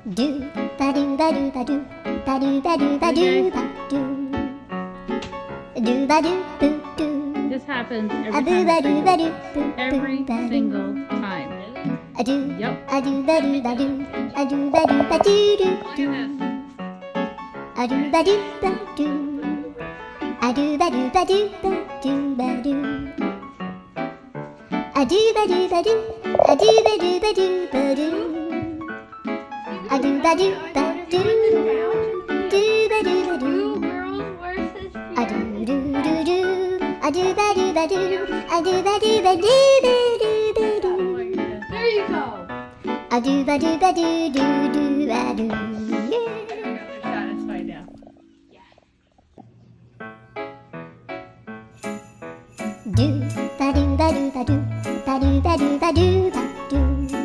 Do ba do ba do ba do ba do ba do ba do ba do do ba do boo do. This happens A boo ba do ba do boo every ba do. single time. A do Yep. a do ba do ba do a do ba do ba do do do. A do ba do ba do. A do ba do ba do ba do ba do. A do ba do ba do a do ba do ba do ba do. A do ba do ba do do ba do ba do. A do do do do. A do ba do ba do. A do ba do ba do ba do ba do. There you go. A do ba do ba do do do ba do. They're satisfied now. Do ba do ba do ba do ba do ba do